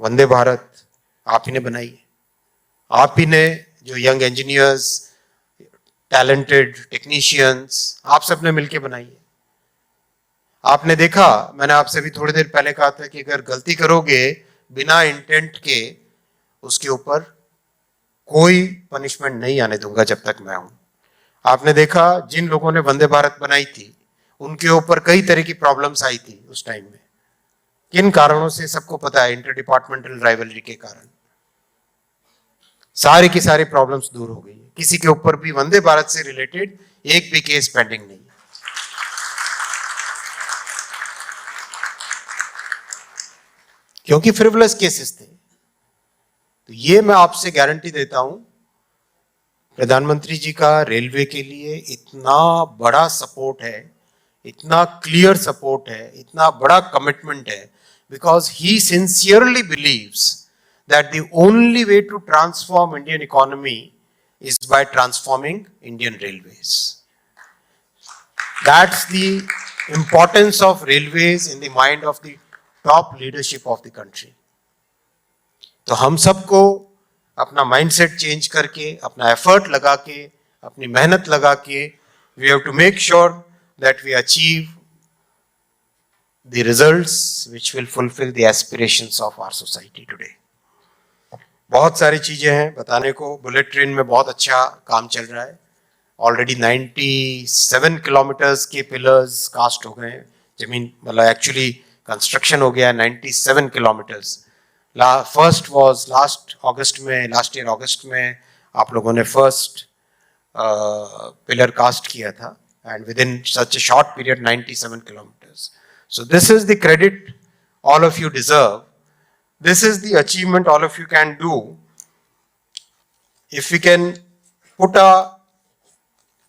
वंदे भारत आप ही ने बनाई है, आप ही ने जो यंग इंजीनियर्स, टैलेंटेड टेक्नीशियंस, आप सब ने मिलकर बनाई है। आपने देखा, मैंने आपसे भी थोड़ी देर पहले कहा था कि अगर गलती करोगे बिना इंटेंट के, उसके ऊपर कोई पनिशमेंट नहीं आने दूंगा जब तक मैं हूं। आपने देखा जिन लोगों ने वंदे भारत बनाई थी उनके ऊपर कई तरह की प्रॉब्लम्स आई थी उस टाइम में। किन कारणों से सबको पता है, इंटर डिपार्टमेंटल राइवलरी के कारण सारी की सारी प्रॉब्लम्स दूर हो गई। किसी के ऊपर भी वंदे भारत से रिलेटेड एक भी केस पेंडिंग नहीं। क्योंकि फ्रिवलेस केसेस थे। तो ये मैं आपसे गारंटी देता हूं, प्रधानमंत्री जी का रेलवे के लिए इतना बड़ा सपोर्ट है, इतना क्लियर सपोर्ट है, इतना बड़ा कमिटमेंट है, because he sincerely believes that the only way to transform Indian economy is by transforming Indian railways. That's the importance of railways in the mind of the top leadership of the country. तो हम सबको अपना mindset change करके, अपना effort लगा के, अपनी मेहनत लगा के, we have to make sure that we achieve the results which will fulfill the aspirations of our society today. बहुत सारी चीजें हैं बताने को। बुलेट ट्रेन में बहुत अच्छा काम चल रहा है। ऑलरेडी 97 किलोमीटर्स के पिलर्स कास्ट हो गए हैं, जमीन मतलब एक्चुअली कंस्ट्रक्शन हो गया है 97 kilometres. First was last year अगस्त में आप लोगों ने फर्स्ट पिलर कास्ट किया था, and within such a short period 97 kilometres. So this is the credit all of you deserve. This is the achievement all of you can do. If we can put our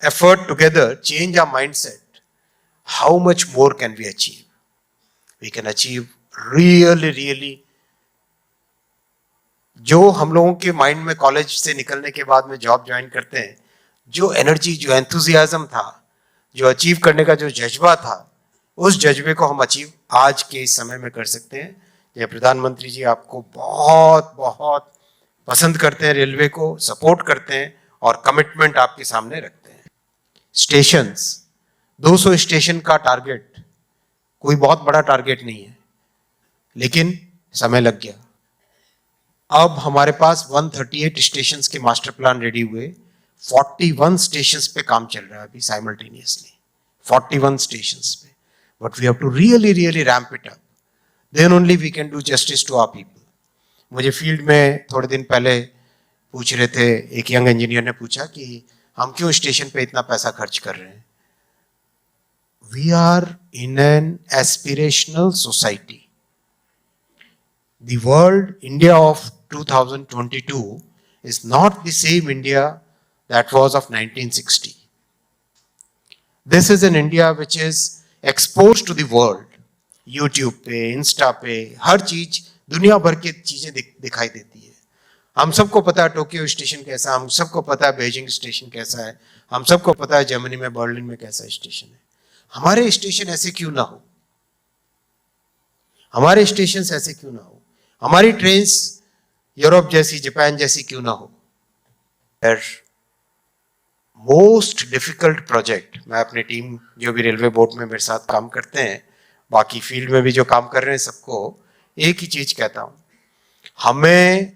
effort together, change our mindset, how much more can we achieve? We can achieve really जो हम लोगों के mind में college से निकलने के बाद में जॉब ज्वाइन करते हैं, जो एनर्जी, जो एंथुजियाज्म था, जो अचीव करने का जो जज्बा था, उस जज्बे को हम अचीव आज के इस समय में कर सकते हैं। ये प्रधानमंत्री जी आपको बहुत बहुत पसंद करते हैं, रेलवे को सपोर्ट करते हैं और कमिटमेंट आपके सामने रखते हैं। स्टेशंस, 200 स्टेशन का टारगेट कोई बहुत बड़ा टारगेट नहीं है, लेकिन समय लग गया। अब हमारे पास 138 स्टेशंस के मास्टर प्लान रेडी हुए, 41 स्टेशंस पे काम चल रहा है अभी साइमल्टेनियसली, 41 स्टेशंस पे। But we have to really ramp it up, then only we can do justice to our people. मुझे फील्ड में थोड़े दिन पहले पूछ रहे थे, एक यंग इंजीनियर ने पूछा कि हम क्यों स्टेशन पे इतना पैसा खर्च कर रहे हैं। We are in an aspirational society. The world, India of 2022 is not the same India that was of 1960. This is an India which is exposed to the world. YouTube पे, Insta पे, हर चीज, दुनिया भर की चीजें दिखाई देती है। हम सबको पता है टोक्यो स्टेशन कैसा, हम सबको पता है बीजिंग स्टेशन कैसा है, हम सबको पता है जर्मनी में बर्लिन में कैसा स्टेशन है। हमारे स्टेशन ऐसे क्यों ना हो? हमारे स्टेशन ऐसे क्यों ना हो? हमारी ट्रेन्स यूरोप जैसी, जापान जैसी क्यों ना हो? मोस्ट डिफिकल्ट प्रोजेक्ट, मैं अपनी टीम जो भी रेलवे बोर्ड में मेरे साथ काम करते हैं, बाकी फील्ड में भी जो काम कर रहे हैं, सबको एक ही चीज कहता हूं, हमें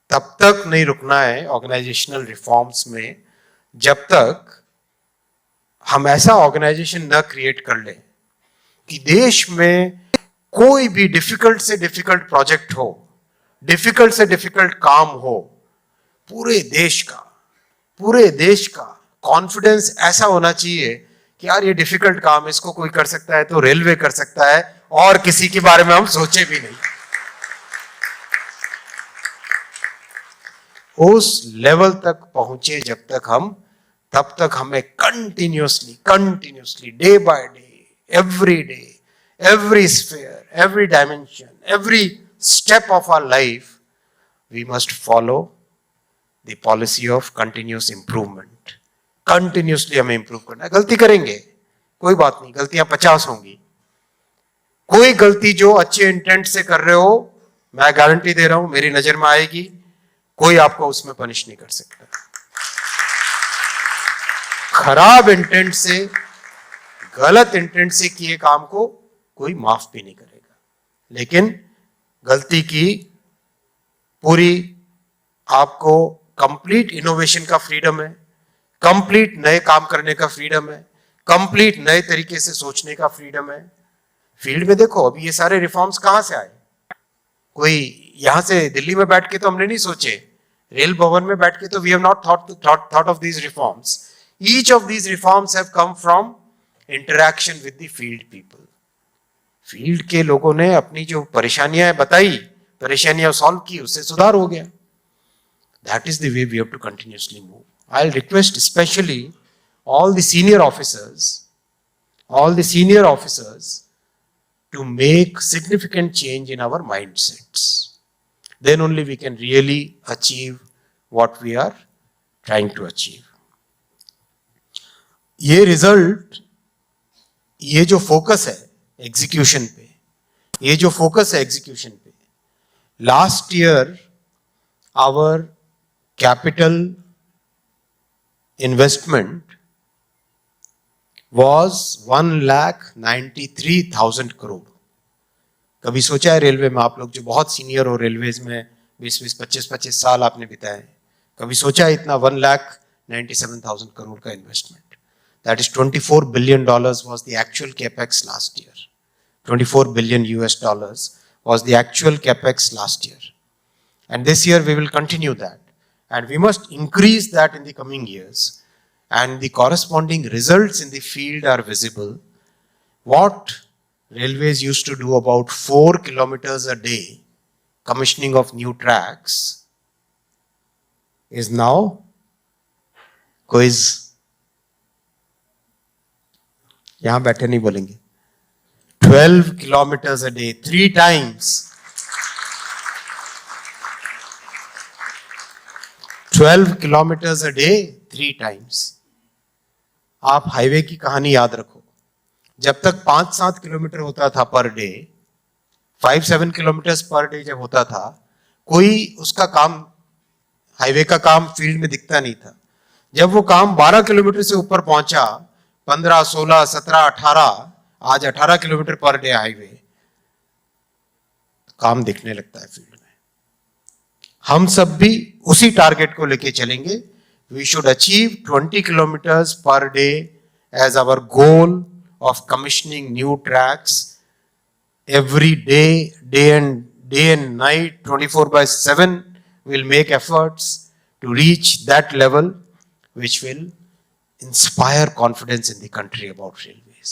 तब तक नहीं रुकना है ऑर्गेनाइजेशनल रिफॉर्म्स में जब तक हम ऐसा ऑर्गेनाइजेशन न क्रिएट कर ले कि देश में कोई भी डिफिकल्ट से डिफिकल्ट प्रोजेक्ट हो, डिफिकल्ट से डिफिकल्ट काम हो, पूरे देश का कॉन्फिडेंस ऐसा होना चाहिए कि यार ये डिफिकल्ट काम इसको कोई कर सकता है तो रेलवे कर सकता है, और किसी के बारे में हम सोचे भी नहीं। उस लेवल तक पहुंचे जब तक हम, तब तक हमें continuously day by day, every day, every sphere, every dimension, every step of our life, we must follow the policy of continuous improvement. Continuously हमें improve करना है। गलती करेंगे, कोई बात नहीं, गलतियां 50 होंगी। कोई गलती जो अच्छे इंटेंट से कर रहे हो, मैं गारंटी दे रहा हूं, मेरी नजर में आएगी, कोई आपको उसमें पनिश नहीं कर सकता। खराब इंटेंट से, गलत इंटेंट से किए काम को कोई माफ भी नहीं करेगा, लेकिन गलती की पूरी आपको कंप्लीट इनोवेशन का फ्रीडम है, कंप्लीट नए काम करने का फ्रीडम है, कंप्लीट नए तरीके से सोचने का फ्रीडम है। फील्ड में देखो अभी ये सारे रिफॉर्म्स कहां से आए, कोई यहां से दिल्ली में बैठ के तो हमने नहीं सोचे, रेल भवन में बैठ के तो we have not thought of these reforms. Each of these reforms have come from interaction with the field people. Field के लोगों ने अपनी जो परेशानियां बताई, परेशानियां सॉल्व की, उससे सुधार हो गया। That is the way we have to continuously move. I will request specially all the senior officers to make significant change in our mindsets. Then only we can really achieve what we are trying to achieve. ये result, ये जो focus है execution पे, ये जो focus है execution पे, last year our capital investment was 1,93,000 crore. कभी सोचा है रेलवे में, आप लोग जो बहुत सीनियर हो रेलवेज में, 20-20, 25-25 साल आपने बिताए, कभी सोचा है इतना 1,97,000 करोड़ का investment? That is $24 billion was the actual capex last year. $24 billion was the actual capex last year. And this year we will continue that. And we must increase that in the coming years. And the corresponding results in the field are visible. What railways used to do about 4 kilometers a day, commissioning of new tracks, is now quiz. यहां बैठे नहीं बोलेंगे, 12 kilometers a day, 3 times. 12 kilometers a day, 3 times. आप highway की कहानी याद रखो, जब तक 5-7 किलोमीटर होता था per day, 5-7 kilometre per day जब होता था, कोई उसका काम, हाईवे का काम फील्ड में दिखता नहीं था। जब वो काम 12 किलोमीटर से ऊपर पहुंचा, 15, 16, 17, 18, आज 18 किलोमीटर पर डे हाईवे, काम दिखने लगता है फील्ड में। हम सब भी उसी टारगेट को लेके चलेंगे। We should achieve 20 kilometers per day as our goal of commissioning new tracks every day, day and night, 24/7. We'll make efforts to reach that level, which will inspire confidence in the country about railways.